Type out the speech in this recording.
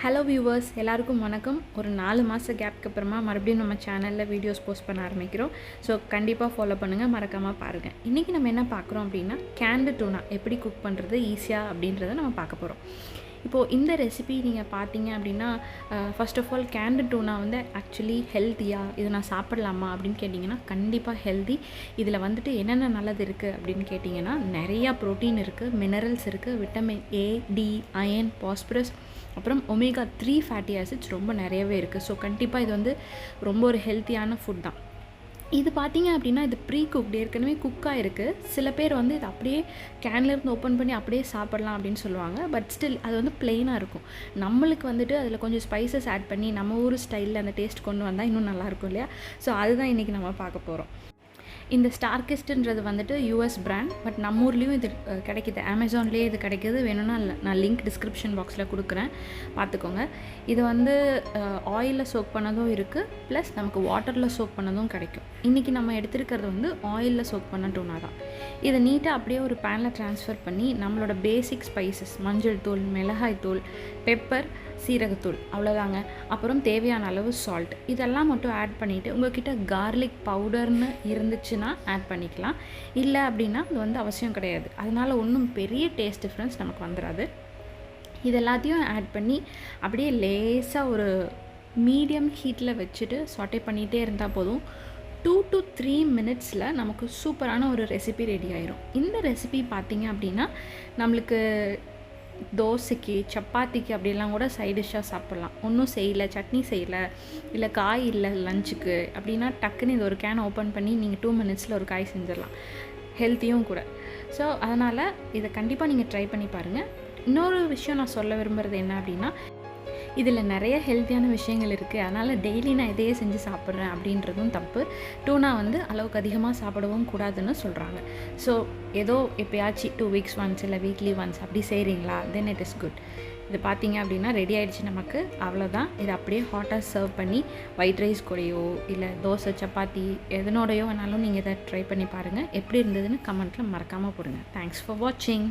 Hello viewers, எல்லாருக்கும் வணக்கம். ஒரு 4 மாத கேப்க்கு அப்புறமா மறுபடியும் நம்ம சேனலில் வீடியோஸ் போஸ்ட் பண்ண ஆரம்பிக்கிறோம். ஸோ கண்டிப்பாக ஃபாலோ பண்ணுங்கள், மறக்காமல் பாருங்கள். இன்றைக்கி நம்ம என்ன பார்க்குறோம் அப்படின்னா, கேண்டு டூனா எப்படி குக் பண்ணுறது ஈஸியாக அப்படின்றத நம்ம பார்க்க போகிறோம். இப்போது இந்த ரெசிபி நீங்கள் பார்த்தீங்க அப்படின்னா, ஃபர்ஸ்ட் ஆஃப் ஆல் கேண்டு டூனா வந்து ஆக்சுவலி ஹெல்த்தியாக இதை நான் சாப்பிடலாமா அப்படின்னு கேட்டிங்கன்னா கண்டிப்பாக ஹெல்தி. இதில் வந்துட்டு என்னென்ன நல்லது இருக்குது அப்படின்னு கேட்டிங்கன்னா, நிறையா ப்ரோட்டீன் இருக்குது, மினரல்ஸ் இருக்குது, vitamin A, D, iron, phosphorus, அப்புறம் ஒமேகா 3 ஃபேட்டி ஆசிட்ஸ் ரொம்ப நிறையவே இருக்குது. ஸோ கண்டிப்பாக இது வந்து ரொம்ப ஒரு ஹெல்த்தியான ஃபுட் தான். இது பார்த்தீங்க அப்படின்னா, இது ப்ரீ குக்டு, ஏற்கனவே குக்காக இருக்குது. சில பேர் வந்து இது அப்படியே கேன்லேருந்து ஓப்பன் பண்ணி அப்படியே சாப்பிட்லாம் அப்படின்னு சொல்லுவாங்க. பட் ஸ்டில் அது வந்து ப்ளெயினாக இருக்கும். நம்மளுக்கு வந்துட்டு அதில் கொஞ்சம் ஸ்பைசஸ் ஆட் பண்ணி நம்ம ஊர் ஸ்டைலில் அந்த டேஸ்ட் கொண்டு வந்தால் இன்னும் நல்லாயிருக்கும் இல்லையா? ஸோ அதுதான் இன்றைக்கி நம்ம பார்க்க போகிறோம். இந்த ஸ்டார்கிஸ்ட்ன்றது வந்துட்டு யூஎஸ் பிராண்ட். பட் நம்ம ஊர்லேயும் இது கிடைக்கிது, அமேசான்லேயே இது கிடைக்கிது. வேணும்னா நான் லிங்க் டிஸ்கிரிப்ஷன் பாக்ஸில் கொடுக்குறேன், பார்த்துக்கோங்க. இது வந்து ஆயிலில் சோக் பண்ணதும் இருக்குது, ப்ளஸ் நமக்கு வாட்டரில் சோக் பண்ணதும் கிடைக்கும். இன்றைக்கி நம்ம எடுத்துருக்கிறது வந்து ஆயிலில் சோக் பண்ண டூனா தான். இதை நீட்டாக அப்படியே ஒரு பேனில் ட்ரான்ஸ்ஃபர் பண்ணி நம்மளோட பேசிக் ஸ்பைசஸ், மஞ்சள் தூள், மிளகாய் தூள், பெப்பர், சீரகத்தூள், அவ்வளோதாங்க. அப்புறம் தேவையான அளவு சால்ட், இதெல்லாம் மட்டும் ஆட் பண்ணிவிட்டு, உங்கள்கிட்ட கார்லிக் பவுடர்னு இருந்துச்சுன்னா ஆட் பண்ணிக்கலாம். இல்லை அப்படின்னா அது வந்து அவசியம் கிடையாது. அதனால் ஒன்றும் பெரிய டேஸ்ட் டிஃப்ரென்ஸ் நமக்கு வந்துடாது. இது எல்லாத்தையும் ஆட் பண்ணி அப்படியே லேசாக ஒரு மீடியம் ஹீட்டில் வச்சுட்டு சாட்டே பண்ணிகிட்டே இருந்தால் போதும். 2 to 3 மினிட்ஸில் நமக்கு சூப்பரான ஒரு ரெசிபி ரெடி ஆயிரும். இந்த ரெசிபி பார்த்திங்க அப்படின்னா, நம்மளுக்கு தோசைக்கு, சப்பாத்திக்கு அப்படிலாம் கூட சைட் டிஷ்ஷாக சாப்பிட்லாம். ஒன்றும் செய்யலை, சட்னி செய்யலை, இல்லை காய் இல்லை லஞ்சுக்கு அப்படின்னா டக்குன்னு இது ஒரு கேன் ஓப்பன் பண்ணி நீங்கள் 2 மினிட்ஸில் ஒரு காய் செஞ்சிடலாம். ஹெல்த்தியும் கூட. ஸோ அதனால் இதை கண்டிப்பாக நீங்கள் ட்ரை பண்ணி பாருங்கள். இன்னொரு விஷயம் நான் சொல்ல விரும்புகிறது என்ன அப்படின்னா, இதில் நிறைய ஹெல்த்தியான விஷயங்கள் இருக்குது. அதனால் டெய்லி நான் இதையே செஞ்சு சாப்பிட்றேன் அப்படின்றதும் தப்பு. டூனா வந்து அளவுக்கு அதிகமாக சாப்பிடவும் கூடாதுன்னு சொல்கிறாங்க. ஸோ ஏதோ எப்போயாச்சும் 2 வீக்ஸ் ஒன்ஸ் இல்லை வீக்லி ஒன்ஸ் அப்படி செய்கிறீங்களா, தென் இட் இஸ் குட். இது பார்த்தீங்க அப்படின்னா ரெடி ஆகிடுச்சு நமக்கு, அவ்வளோதான். இதை அப்படியே ஹாட்டாக சர்வ் பண்ணி ஒயிட் ரைஸ் கூடயோ இல்லை தோசை, சப்பாத்தி எதனோடையோ வேணாலும் நீங்கள் இதை ட்ரை பண்ணி பாருங்கள். எப்படி இருந்ததுன்னு கமெண்ட்டில் மறக்காமல் போடுங்க. தேங்க்ஸ் ஃபார் வாட்சிங்.